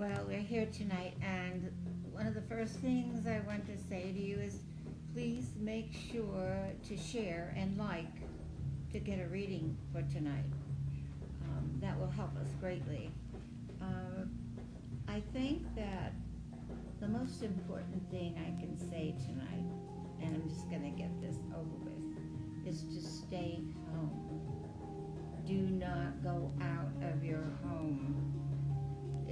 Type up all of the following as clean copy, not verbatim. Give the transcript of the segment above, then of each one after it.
Well, we're here tonight, and one of the first things I want to say to you is please make sure to share and like to get a reading for tonight. That will help us greatly. Um, I think that the most important thing I can say tonight, and I'm just going to get this over with, is to stay home. Do not go out of your home.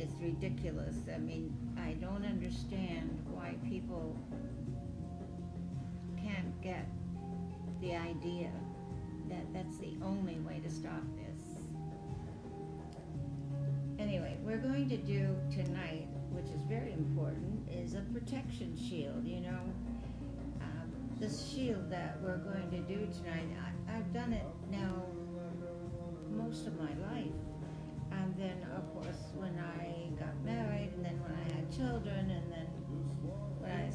It's ridiculous. I mean, I don't understand why people can't get the idea that that's the only way to stop this. Anyway, we're going to do tonight, which is very important, is a protection shield, this shield that we're going to do tonight, I've done it now most of my life. And then, of course, when I got married, and then when I had children, and then when I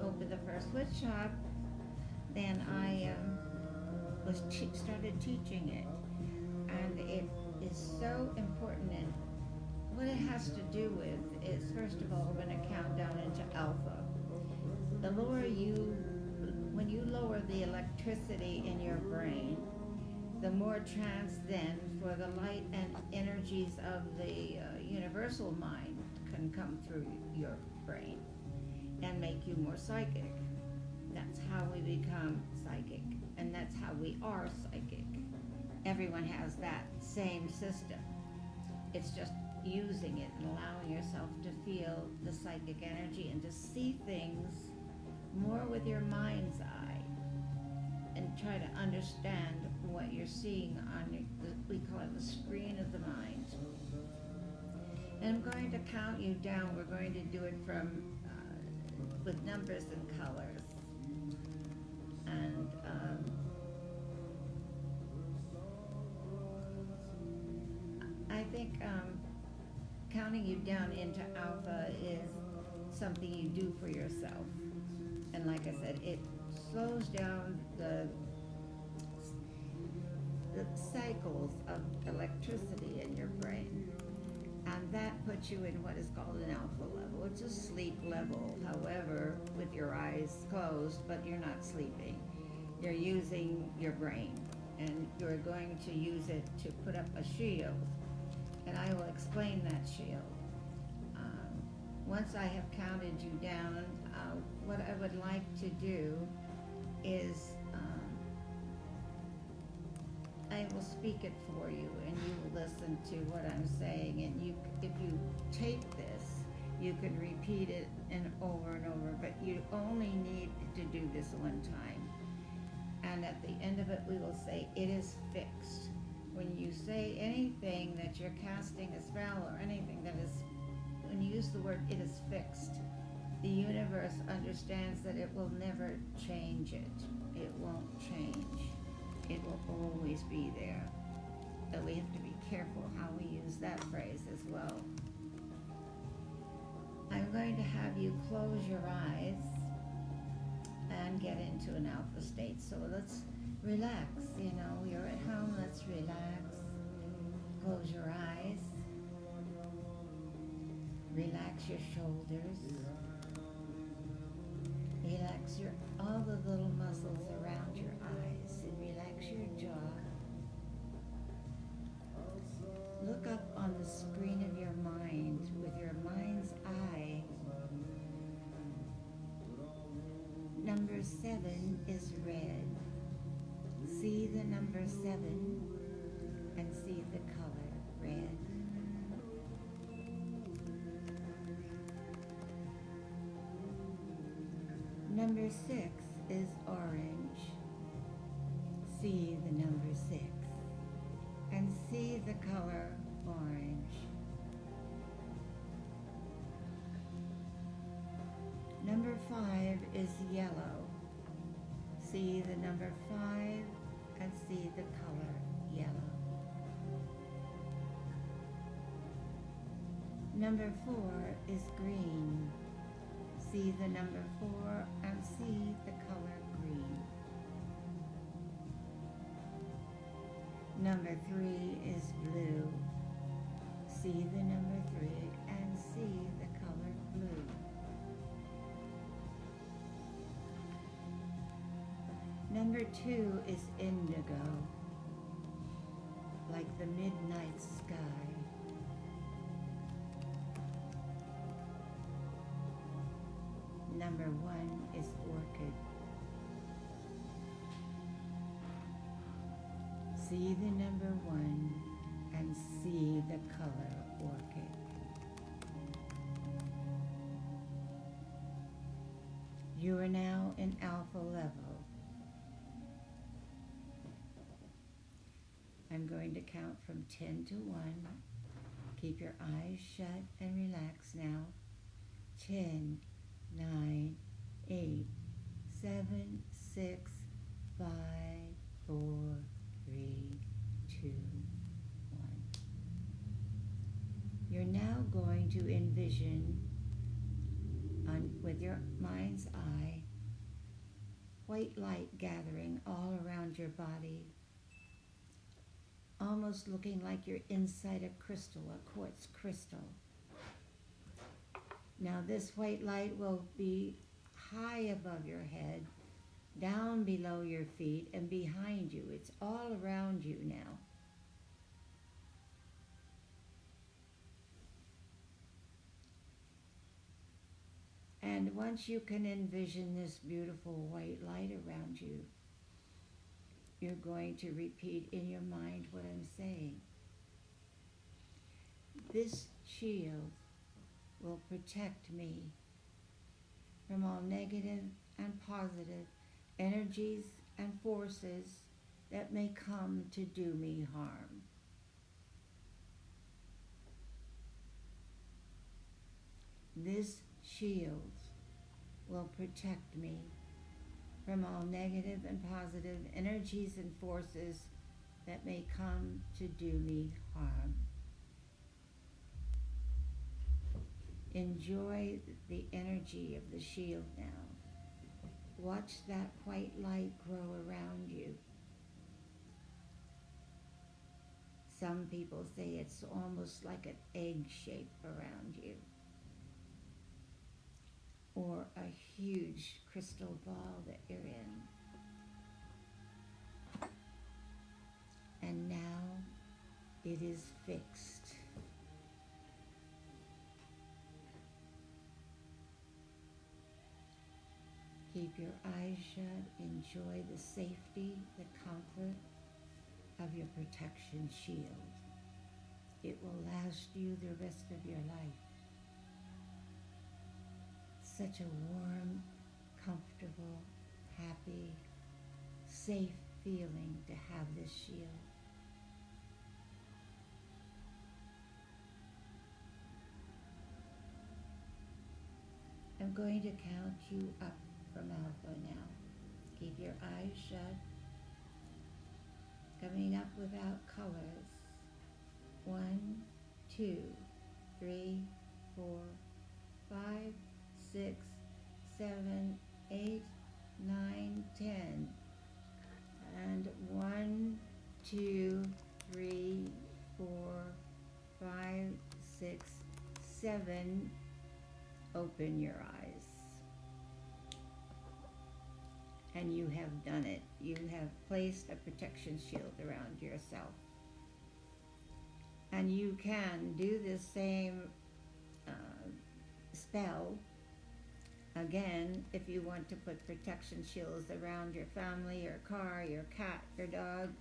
opened the first wood shop, then I started teaching it. And it is so important. And what it has to do with is, first of all, we're going to count down into alpha. When you lower the electricity in your brain, the more trance then for the light and energies of the universal mind can come through your brain and make you more psychic. That's how we become psychic, and that's how we are psychic. Everyone has that same system. It's just using it and allowing yourself to feel the psychic energy and to see things more with your mind's eye and try to understand what you're seeing on we call it the screen of the mind. And I'm going to count you down. We're going to do it from with numbers and colors. And I think counting you down into alpha is something you do for yourself. And like I said, it slows down the cycles of electricity in your brain. And that puts you in what is called an alpha level. It's a sleep level, however, with your eyes closed, but you're not sleeping. You're using your brain, and you're going to use it to put up a shield. And I will explain that shield. Once I have counted you down, what I would like to do is I will speak it for you, and you will listen to what I'm saying. And if you tape this, you can repeat it and over, but you only need to do this one time. And at the end of it, we will say, it is fixed. When you say anything that you're casting a spell or anything that is, when you use the word, it is fixed, the universe understands that it will never change it. It won't change. It will always be there. So we have to be careful how we use that phrase as well. I'm going to have you close your eyes and get into an alpha state. So let's relax. You're at home, let's relax. Close your eyes. Relax your shoulders. Relax all the little muscles around your eyes, and relax your jaw. Look up on the screen of your mind with your mind's eye. Number 7 is red. See the number 7 and see the color red. Number 6 is orange. See the number 6 and see the color orange. Number 5 is yellow. See the number 5 and see the color yellow. Number 4 is green. See the number 4 and see the color green. Number 3 is blue. See the number 3 and see the color blue. Number 2 is indigo, like the midnight sky. Number 1 is orchid. See the number 1 and see the color orchid. You are now in alpha level. I'm going to count from 10 to 1. Keep your eyes shut and relax now. 10, 9, 8, 7, 6, 5, 4, 3, 2, 1. You're now going to envision with your mind's eye white light gathering all around your body, almost looking like you're inside a crystal, a quartz crystal. Now this white light will be high above your head, down below your feet, and behind you. It's all around you now. And once you can envision this beautiful white light around you, you're going to repeat in your mind what I'm saying. This shield will protect me from all negative and positive energies and forces that may come to do me harm. This shield will protect me from all negative and positive energies and forces that may come to do me harm. Enjoy the energy of the shield now. Watch that white light grow around you. Some people say it's almost like an egg shape around you, or a huge crystal ball that you're in. And now it is fixed. Keep your eyes shut. Enjoy the safety, the comfort of your protection shield. It will last you the rest of your life. Such a warm, comfortable, happy, safe feeling to have this shield. I'm going to count you up from alpha now. Keep your eyes shut. Coming up without colors. 1, 2, 3, 4, 5, 6, 7, 8, 9, 10. And 1, 2, 3, 4, 5, 6, 7. Open your eyes. And you have done it. You have placed a protection shield around yourself. And you can do this same spell again if you want to put protection shields around your family, your car, your cat, your dog.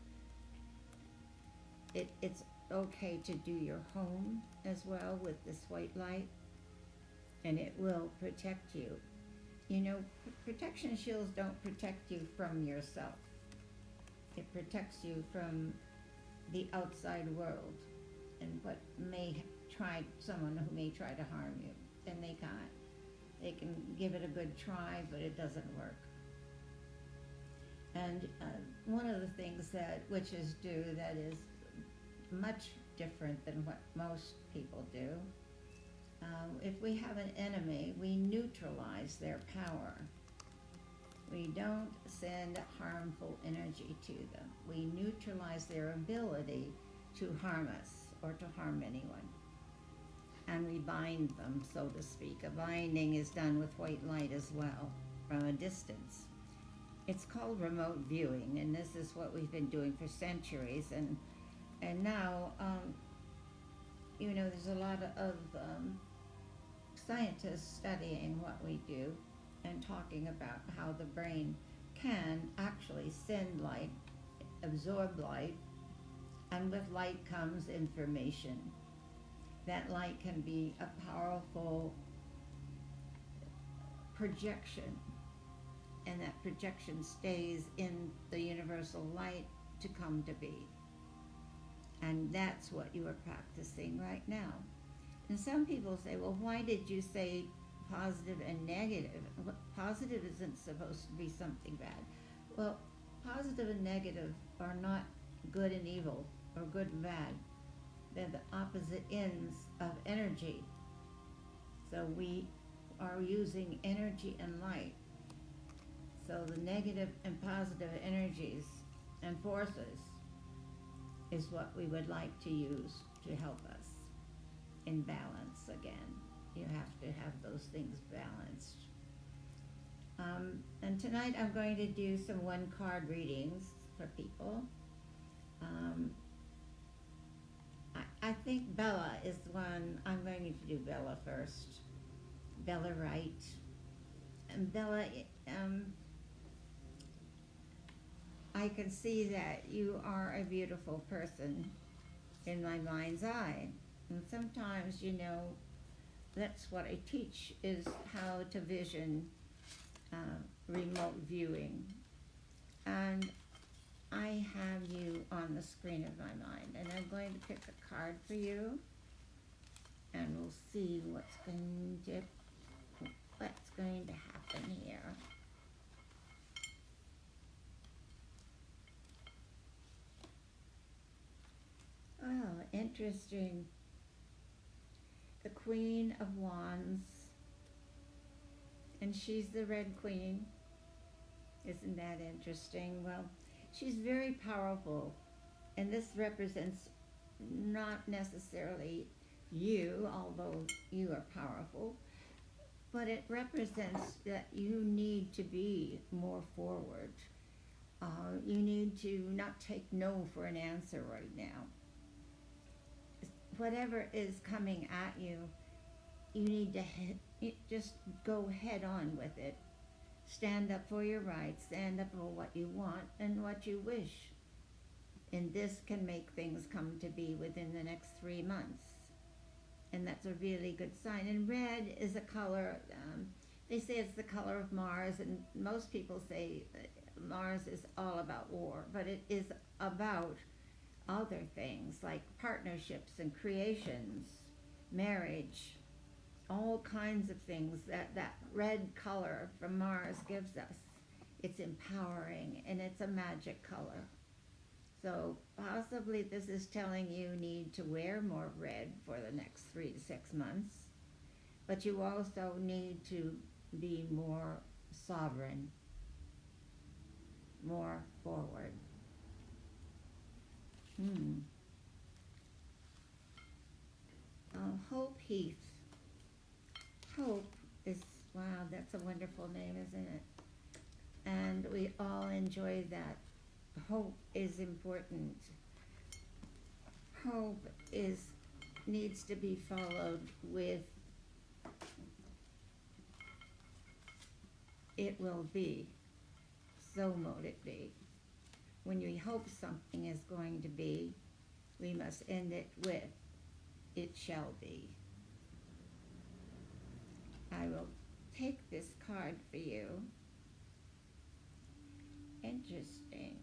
It's okay to do your home as well with this white light, and it will protect you. You know, protection shields don't protect you from yourself. It protects you from the outside world and what someone who may try to harm you. And they can't. They can give it a good try, but it doesn't work. And one of the things that witches do that is much different than what most people do, if we have an enemy, we neutralize their power. We don't send harmful energy to them. We neutralize their ability to harm us or to harm anyone. and we bind them, so to speak. A binding is done with white light as well, from a distance. It's called remote viewing, and this is what we've been doing for centuries. And now, there's a lot of scientists studying what we do and talking about how the brain can actually send light, absorb light, and with light comes information. That light can be a powerful projection, and that projection stays in the universal light to come to be. And that's what you are practicing right now. And some people say, well, why did you say positive and negative? Positive isn't supposed to be something bad. Well, positive and negative are not good and evil or good and bad. They're the opposite ends of energy. So we are using energy and light. So the negative and positive energies and forces is what we would like to use to help us in balance again. You have to have those things balanced. And tonight I'm going to do some one-card readings for people. I think Bella is one. I'm going to do Bella first. Bella Wright. And Bella, I can see that you are a beautiful person in my mind's eye. And sometimes, that's what I teach, is how to vision remote viewing. And I have you on the screen of my mind, and I'm going to pick a card for you, and we'll see what's going to happen here. Oh, interesting. The Queen of Wands, and she's the Red Queen. Isn't that interesting? Well, she's very powerful, and this represents not necessarily you, although you are powerful, but it represents that you need to be more forward. You need to not take no for an answer right now. Whatever is coming at you, you need to just go head on with it. Stand up for your rights, stand up for what you want and what you wish. And this can make things come to be within the next 3 months. And that's a really good sign. And red is a color, they say it's the color of Mars, and most people say Mars is all about war, but it is about other things like partnerships and creations, marriage, all kinds of things that red color from Mars gives us. It's empowering, and it's a magic color. So possibly this is telling you need to wear more red for the next 3 to 6 months, but you also need to be more sovereign, more forward. Hope Heath. Hope is, wow, that's a wonderful name, isn't it? And we all enjoy that. Hope is important. Hope needs to be followed with it will be. So mote it be. When we hope something is going to be, we must end it with it shall be. I will take this card for you. Interesting.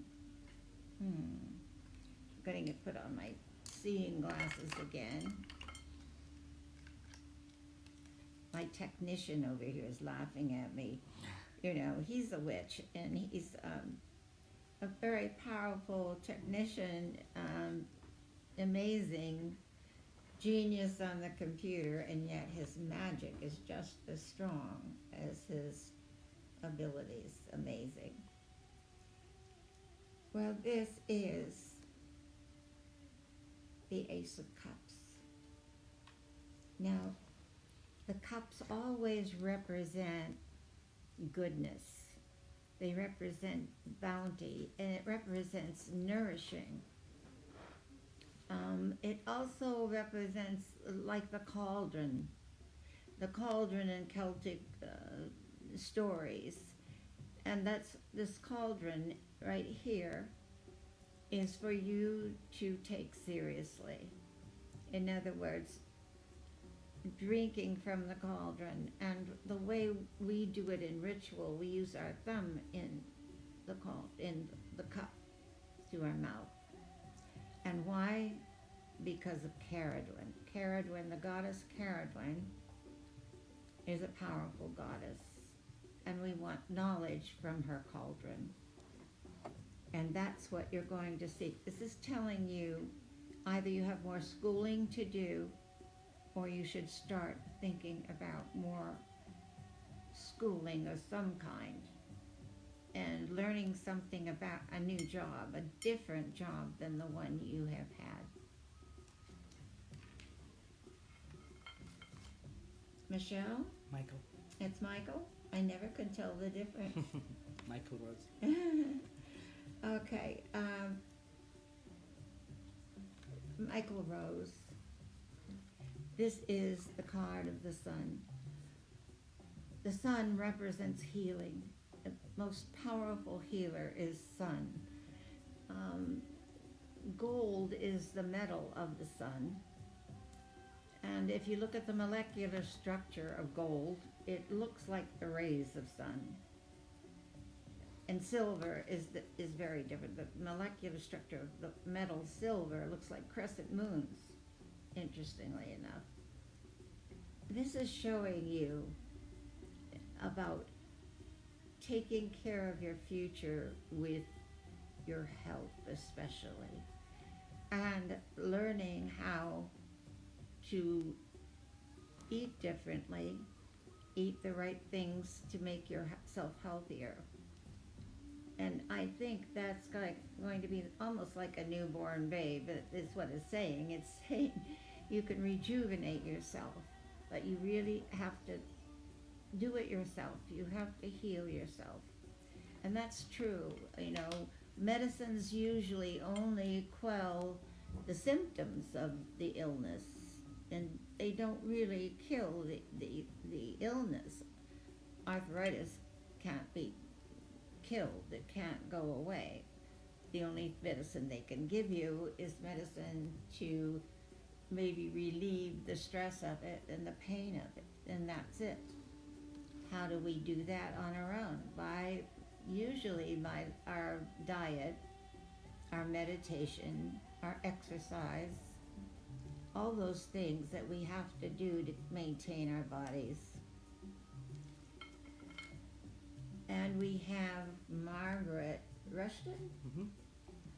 I'm going to put on my seeing glasses again. My technician over here is laughing at me. He's a witch, and he's a very powerful technician, amazing genius on the computer, and yet his magic is just as strong as his abilities. Amazing. Well, this is the Ace of Cups. Now, the cups always represent goodness. They represent bounty, and it represents nourishing. It also represents like the cauldron in Celtic stories. And that's this cauldron right here is for you to take seriously. In other words, drinking from the cauldron. And the way we do it in ritual, we use our thumb in the cup to our mouth. And why? Because of Caradwyn. Caradwyn, the goddess Caradwyn, is a powerful goddess. And we want knowledge from her cauldron. And that's what you're going to seek. This is telling you either you have more schooling to do, or you should start thinking about more schooling of some kind and learning something about a new job, a different job than the one you have had. Michelle? Michael. It's Michael? I never could tell the difference. Michael Rose. Okay. Michael Rose. This is the card of the sun. The sun represents healing. The most powerful healer is sun. Gold is the metal of the sun. And if you look at the molecular structure of gold, it looks like the rays of sun. And silver is very different. The molecular structure of the metal silver looks like crescent moons, interestingly enough. This is showing you about taking care of your future with your health especially, and learning how to eat differently, eat the right things to make yourself healthier. And I think that's going to be almost like a newborn babe, is what it's saying. It's saying you can rejuvenate yourself, but you really have to do it yourself. You have to heal yourself. And that's true. You know, medicines usually only quell the symptoms of the illness, and they don't really kill the illness. Arthritis can't be killed. It can't go away. The only medicine they can give you is medicine to maybe relieve the stress of it and the pain of it, and that's it. How do we do that on our own? Usually by our diet, our meditation, our exercise, all those things that we have to do to maintain our bodies. And we have Margaret Rushton. Mm-hmm.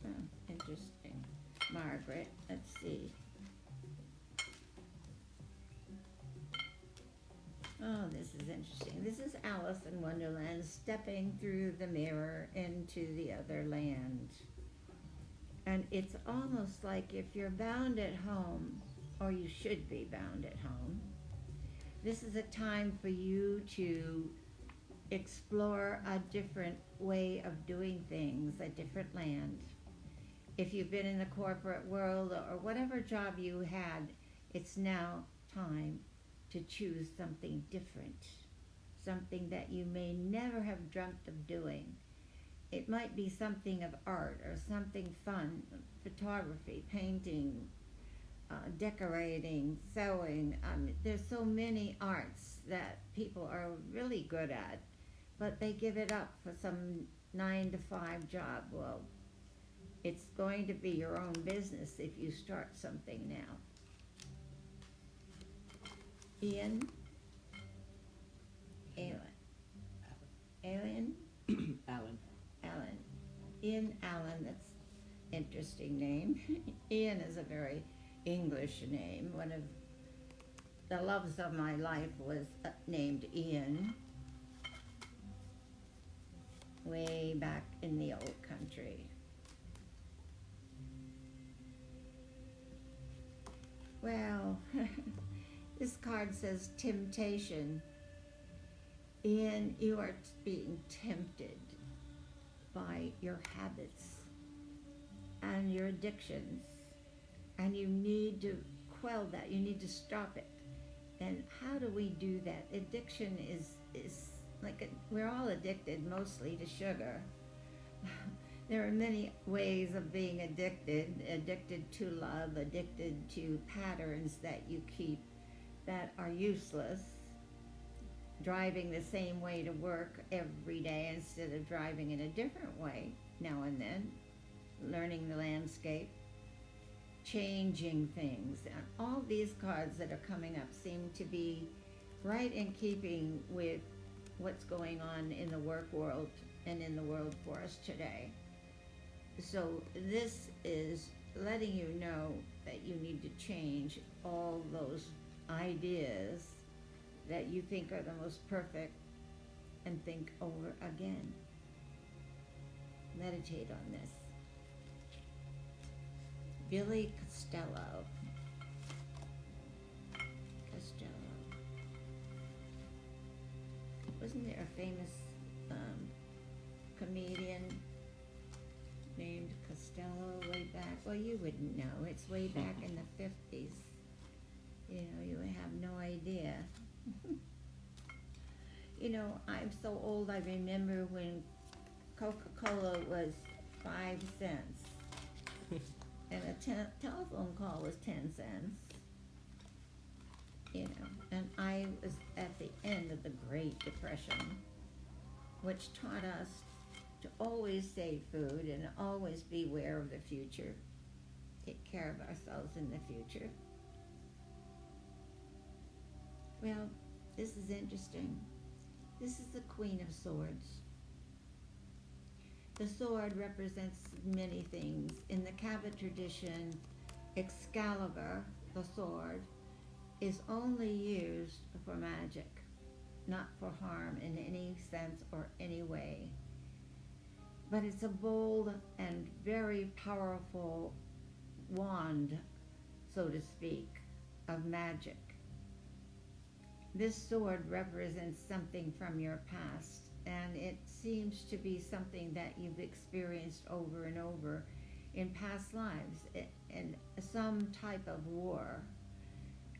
Oh, interesting. Margaret, let's see. Oh, this is interesting. This is Alice in Wonderland stepping through the mirror into the other land. And it's almost like if you're bound at home, or you should be bound at home, this is a time for you to explore a different way of doing things, a different land. If you've been in the corporate world or whatever job you had, it's now time to choose something different, something that you may never have dreamt of doing. It might be something of art or something fun, photography, painting, decorating, sewing. There's so many arts that people are really good at, but they give it up for some 9-to-5 job. Well, it's going to be your own business if you start something now. Ian? Alien? Alan. Alan. Ian Allen, that's an interesting name. Ian is a very English name. One of the loves of my life was named Ian, way back in the old country. Well, This card says temptation, and you are being tempted by your habits and your addictions, and you need to quell that. You need to stop it. And how do we do that? Addiction is like we're all addicted mostly to sugar. There are many ways of being addicted to love, addicted to patterns that you keep that are useless, driving the same way to work every day instead of driving in a different way now and then, learning the landscape, changing things. And all these cards that are coming up seem to be right in keeping with what's going on in the work world and in the world for us today. So this is letting you know that you need to change all those ideas that you think are the most perfect and think over again. Meditate on this. Billy Costello. Wasn't there a famous comedian named Costello way back? Well, you wouldn't know. It's way back in the 50s. You know, you have no idea. You know, I'm so old, I remember when Coca-Cola was 5 cents. And a telephone call was 10 cents. You know, and I was at the end of the Great Depression, which taught us to always save food and always be aware of the future, take care of ourselves in the future. Well, this is interesting. This is the Queen of Swords. The sword represents many things. In the Cabot tradition, Excalibur, the sword, is only used for magic, not for harm in any sense or any way. But it's a bold and very powerful wand, so to speak, of magic. This sword represents something from your past, and it seems to be something that you've experienced over and over in past lives, in some type of war.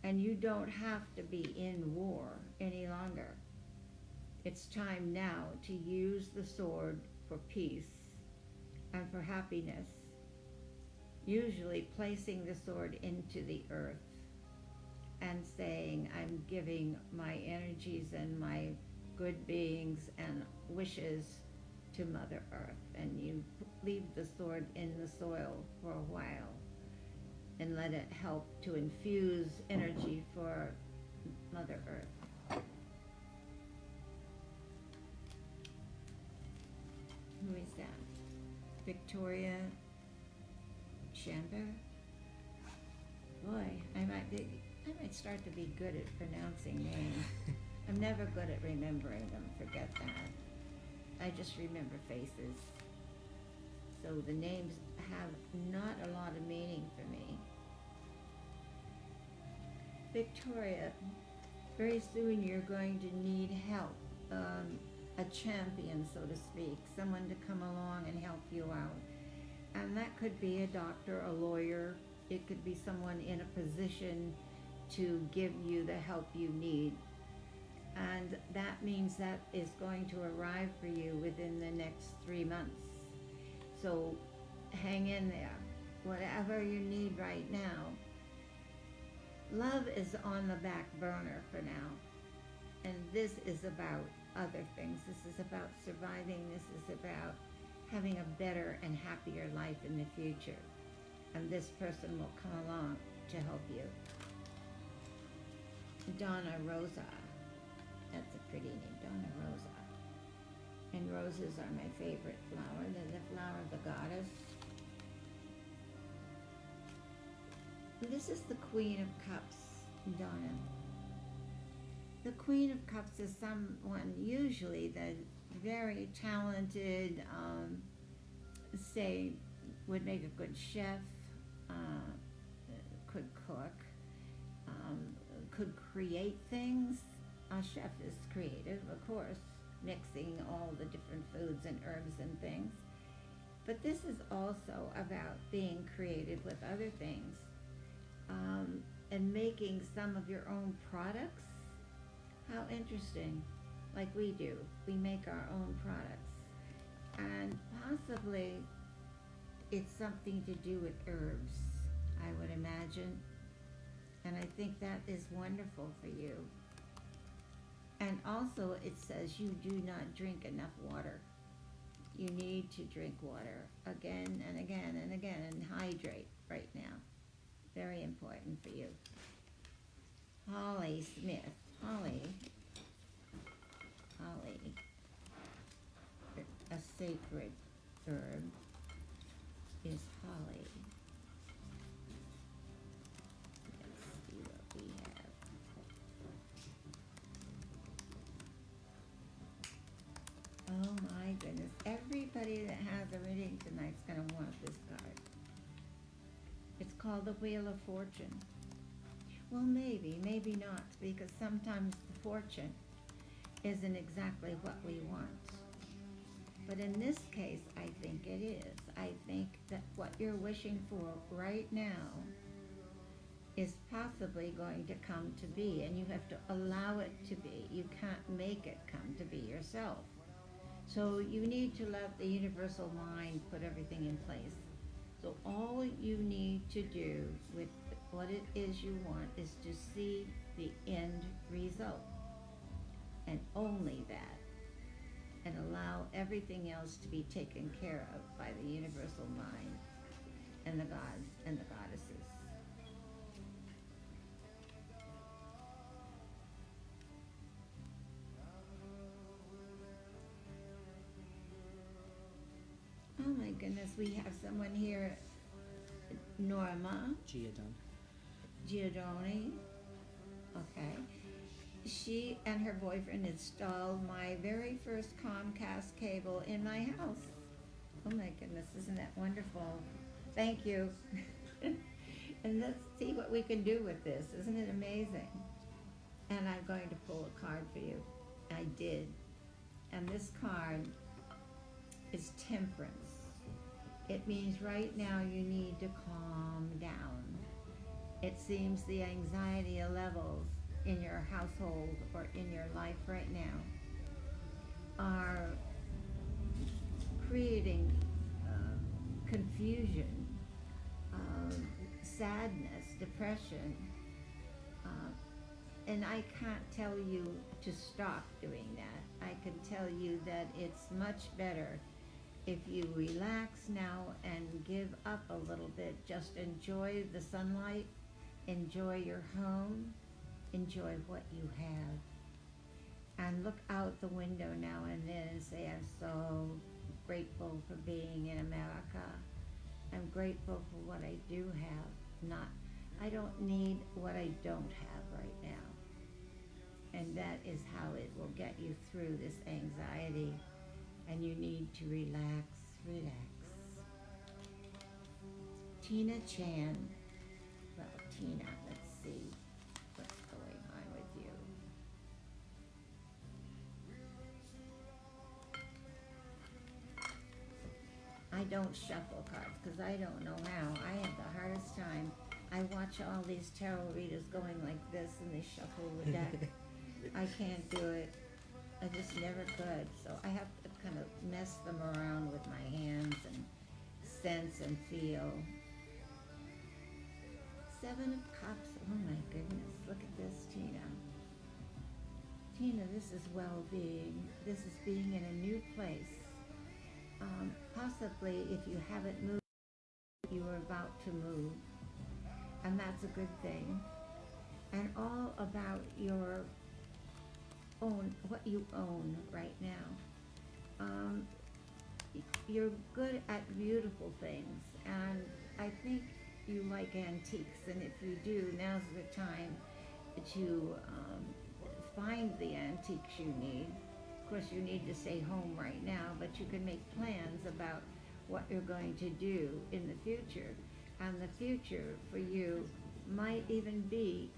And you don't have to be in war any longer. It's time now to use the sword for peace and for happiness, usually placing the sword into the earth and saying, I'm giving my energies and my good beings and wishes to Mother Earth. And you leave the sword in the soil for a while and let it help to infuse energy for Mother Earth. Who is that? Victoria Chamber? Boy, I might start to be good at pronouncing names. I'm never good at remembering them, forget that. I just remember faces. So the names have not a lot of meaning for me. Victoria, very soon you're going to need help, a champion, so to speak, someone to come along and help you out. And that could be a doctor, a lawyer, it could be someone in a position to give you the help you need. And that means that is going to arrive for you within the next 3 months. So hang in there. Whatever you need right now. Love is on the back burner for now. And this is about other things. This is about surviving. This is about having a better and happier life in the future. And this person will come along to help you. Donna Rosa. That's a pretty name, Donna Rosa. And roses are my favorite flower. They're the flower of the goddess. This is the Queen of Cups, Donna. The Queen of Cups is someone, usually the very talented, say, would make a good chef, could cook, could create things. A chef is creative, of course, mixing all the different foods and herbs and things. But this is also about being creative with other things, and making some of your own products. How interesting. Like we do. We make our own products. And possibly it's something to do with herbs, I would imagine. And I think that is wonderful for you. And also it says you do not drink enough water. You need to drink water again and again and again and hydrate right now. Very important for you. Holly Smith. Holly, a sacred herb is holly. Let's see what we have. Oh my goodness, everybody that has a reading tonight's gonna want this card. It's called the Wheel of Fortune. Well, maybe, maybe not, because sometimes the fortune isn't exactly what we want. But in this case, I think it is. I think that what you're wishing for right now is possibly going to come to be, and you have to allow it to be. You can't make it come to be yourself. So you need to let the universal mind put everything in place. So all you need to do with what it is you want is to see the end result, and only that, and allow everything else to be taken care of by the universal mind and the gods and the goddesses. Oh my goodness, we have someone here, Norma Giordoni. Okay. She and her boyfriend installed my very first Comcast cable in my house. Oh my goodness, isn't that wonderful? Thank you. And let's see what we can do with this. Isn't it amazing? And I'm going to pull a card for you. I did. And this card is temperance. It means right now you need to calm down. It seems the anxiety levels in your household or in your life right now are creating confusion, sadness, depression, and I can't tell you to stop doing that. I can tell you that it's much better if you relax now and give up a little bit. Just enjoy the sunlight, enjoy your home, enjoy what you have, and look out the window now and then and say, I'm so grateful for being in America. I'm grateful for what I do have. I don't need what I don't have right now. And that is how it will get you through this anxiety. And you need to relax. Tina Chan. Well, Tina, let's see what's going on with you. I don't shuffle cards because I don't know how. I have the hardest time. I watch all these tarot readers going like this and they shuffle the deck. I can't do it. I just never could. So I have to kind of mess them around with my hands and sense and feel. Seven of Cups. Oh my goodness. Look at this, Tina. Tina, this is well-being. This is being in a new place. Possibly if you haven't moved, you are about to move. And that's a good thing. And all about your own, what you own right now. You're good at beautiful things, and I think you like antiques, and if you do, now's the time to find the antiques you need. Of course, you need to stay home right now, but you can make plans about what you're going to do in the future. And the future for you might even be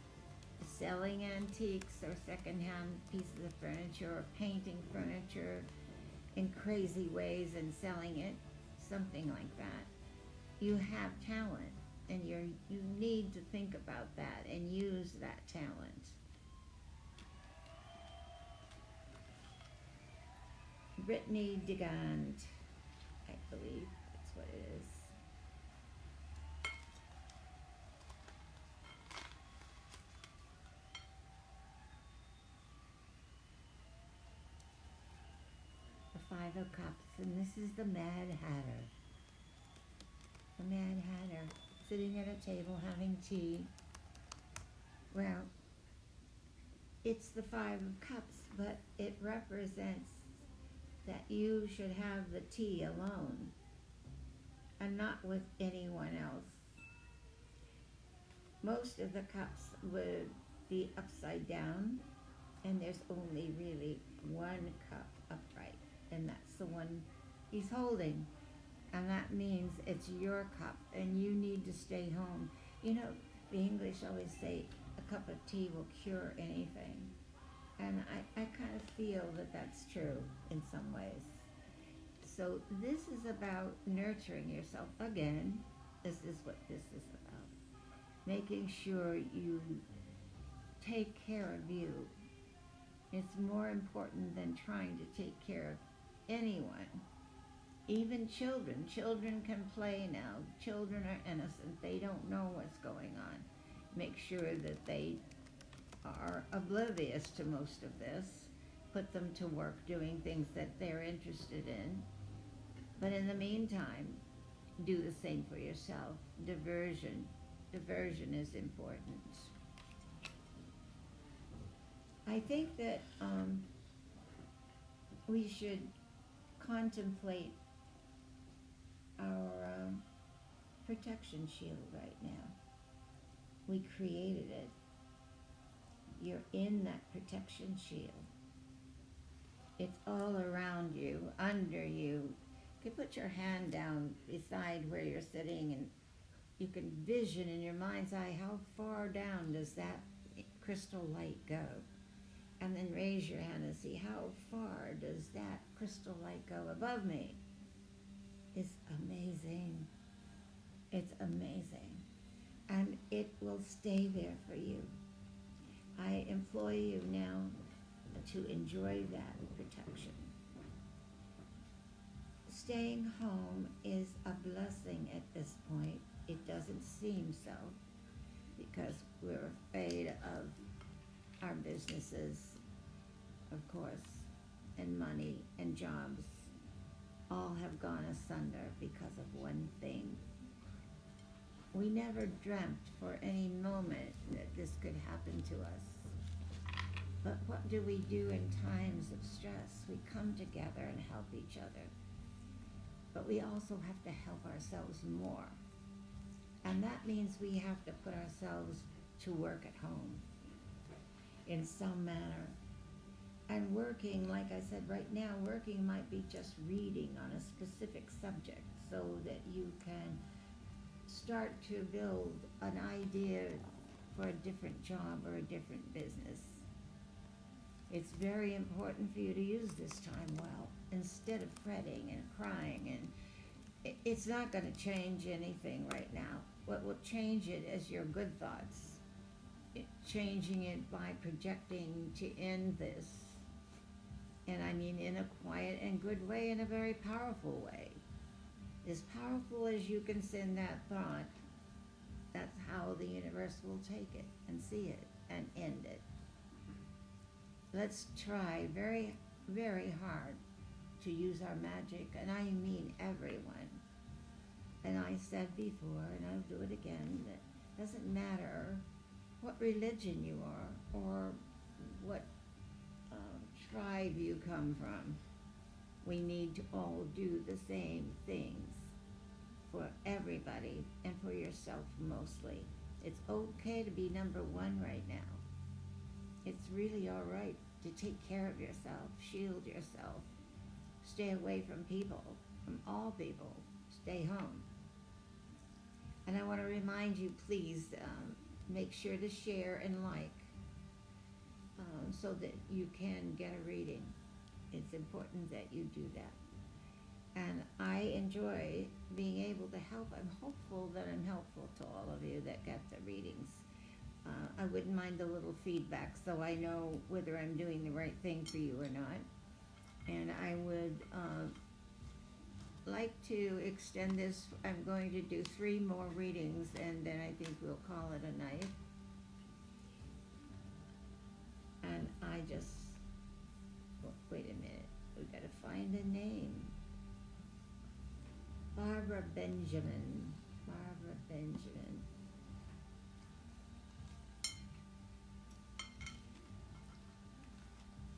selling antiques or secondhand pieces of furniture or painting furniture in crazy ways and selling it, something like that. You have talent, and you need to think about that and use that talent. Brittany Digand, I believe that's what it is. The Five of Cups, and this is the Mad Hatter. The Mad Hatter, sitting at a table having tea. Well, it's the Five of Cups, but it represents that you should have the tea alone and not with anyone else. Most of the cups would be upside down, and there's only really one cup upright, and that's the one he's holding. And that means it's your cup, and you need to stay home. You know, the English always say a cup of tea will cure anything. And I kind of feel that that's true in some ways. So this is about nurturing yourself. Again, this is what this is about. Making sure you take care of you. It's more important than trying to take care of anyone. Even children. Children can play now. Children are innocent. They don't know what's going on. Make sure that they are oblivious to most of this. Put them to work doing things that they're interested in. But in the meantime, do the same for yourself. Diversion. Diversion is important. I think that we should contemplate our protection shield right now. We created it. You're in that protection shield. It's all around you, under you. You can put your hand down beside where you're sitting, and you can vision in your mind's eye how far down does that crystal light go. And then raise your hand and see how far does that crystal light go above me. It's amazing. It's amazing. And it will stay there for you. I employ you now to enjoy that protection. Staying home is a blessing at this point. It doesn't seem so because we're afraid of our businesses, of course, and money and jobs all have gone asunder because of one thing. We never dreamt for any moment that this could happen to us. But what do we do in times of stress? We come together and help each other. But we also have to help ourselves more. And that means we have to put ourselves to work at home in some manner. And working, like I said, right now, working might be just reading on a specific subject so that you can start to build an idea for a different job or a different business. It's very important for you to use this time well, instead of fretting and crying. And it's not going to change anything right now. What will change it is your good thoughts. Changing it by projecting to end this. And I mean in a quiet and good way, in a very powerful way. As powerful as you can send that thought, that's how the universe will take it and see it and end it. Let's try very, very hard to use our magic, and I mean everyone. And I said before, and I'll do it again, that it doesn't matter what religion you are or what tribe you come from. We need to all do the same things for everybody and for yourself mostly. It's okay to be number one right now. It's really all right to take care of yourself, shield yourself, stay away from people, from all people, stay home. And I want to remind you, please make sure to share and like so that you can get a reading. It's important that you do that. And I enjoy being able to help. I'm hopeful that I'm helpful to all of you that get the readings. I wouldn't mind a little feedback so I know whether I'm doing the right thing for you or not. And I would like to extend this. I'm going to do 3 more readings and then I think we'll call it a night. And I just, wait a minute, we gotta find a name. Barbara Benjamin. Barbara Benjamin.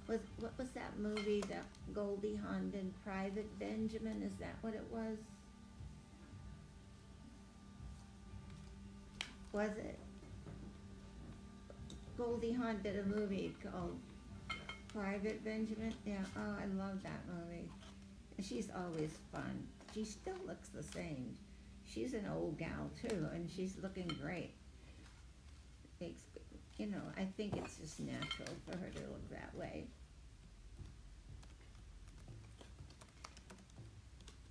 What was that movie, that Goldie Hawn and Private Benjamin? Is that what it was? Was it? Goldie Hawn did a movie called Private Benjamin. Yeah, oh, I love that movie. And she's always fun. She still looks the same. She's an old gal too, and she's looking great. You know, I think it's just natural for her to look that way.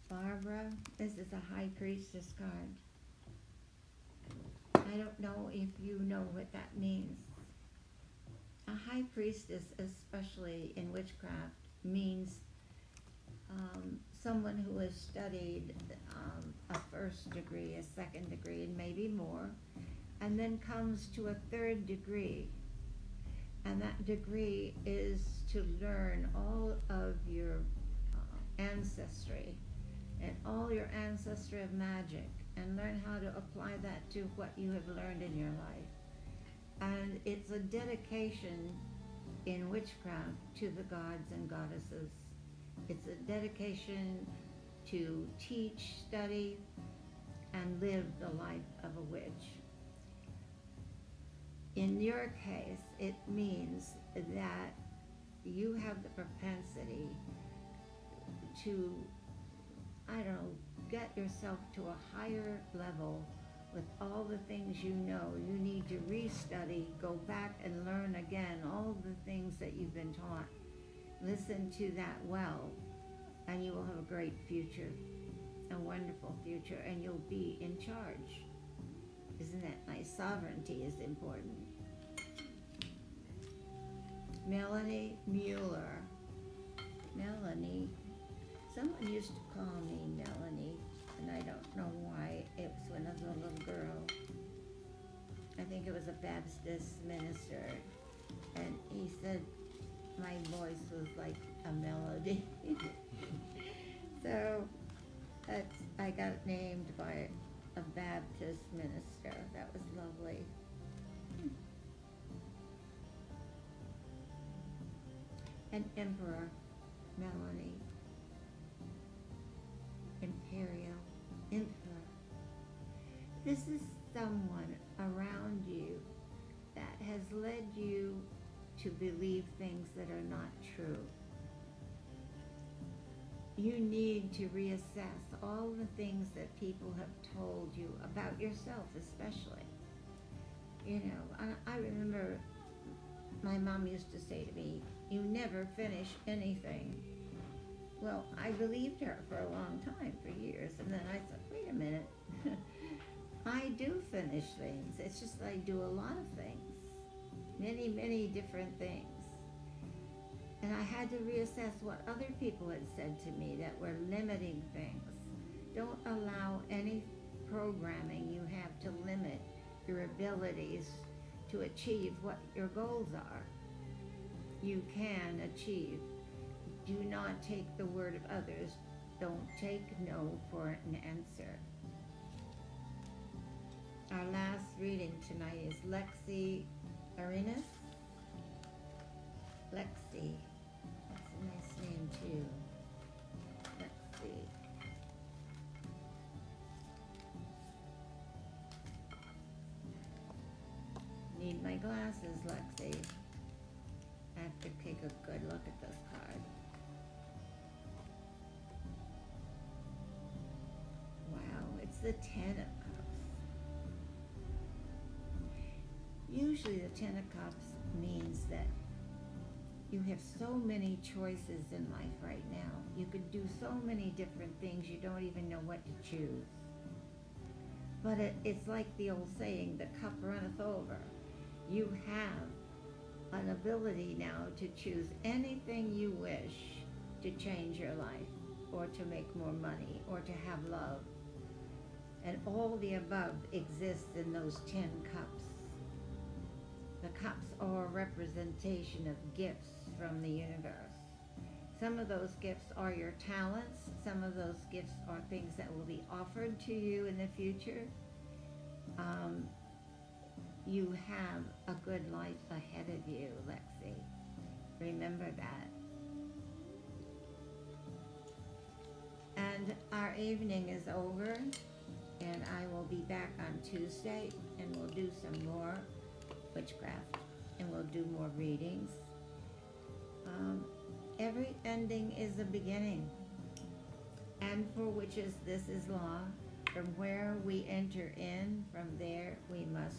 Barbara, this is a High Priestess card. I don't know if you know what that means. A High Priestess, especially in witchcraft, means someone who has studied a 1st degree, a 2nd degree, and maybe more, and then comes to a 3rd degree. And that degree is to learn all of your ancestry and all your ancestry of magic and learn how to apply that to what you have learned in your life. And it's a dedication in witchcraft to the gods and goddesses. It's a dedication to teach, study, and live the life of a witch. In your case, it means that you have the propensity to, I don't know, get yourself to a higher level with all the things you know. You need to restudy, go back and learn again all the things that you've been taught. Listen to that well, and you will have a great future, a wonderful future, and you'll be in charge. Isn't that nice? Sovereignty is important. Melanie Mueller. Melanie. Someone used to call me Melanie, and I don't know why. It was when I was a little girl. I think it was a Baptist minister, and he said my voice was like a melody. So I got named by a Baptist minister. That was lovely. An emperor, Melanie. Imperial, emperor. This is someone around you that has led you to believe things that are not true. You need to reassess all the things that people have told you about yourself, especially. You know, I remember my mom used to say to me, "You never finish anything." Well, I believed her for a long time, for years, and then I thought, wait a minute, I do finish things. It's just that I do a lot of things, many, many different things. And I had to reassess what other people had said to me that were limiting things. Don't allow any programming you have to limit your abilities to achieve what your goals are. You can achieve. Do not take the word of others. Don't take no for an answer. Our last reading tonight is Lexi Arenas. Lexi. That's a nice name too. Lexi. Need my glasses, Lexi. I have to take a good look at this card. Wow, it's the 10 of Cups. Usually the 10 of Cups means that You have so many choices in life right now. You could do so many different things, you don't even know what to choose. But it's like the old saying, the cup runneth over. You have an ability now to choose anything you wish to change your life, or to make more money, or to have love. And all the above exists in those 10 cups. The cups are a representation of gifts from the universe. Some of those gifts are your talents. Some of those gifts are things that will be offered to you in the future. You have a good life ahead of you, Lexi. Remember that. And our evening is over, and I will be back on Tuesday, and we'll do some more witchcraft, and we'll do more readings. Every ending is a beginning, and for witches this is law. From where we enter in, from there we must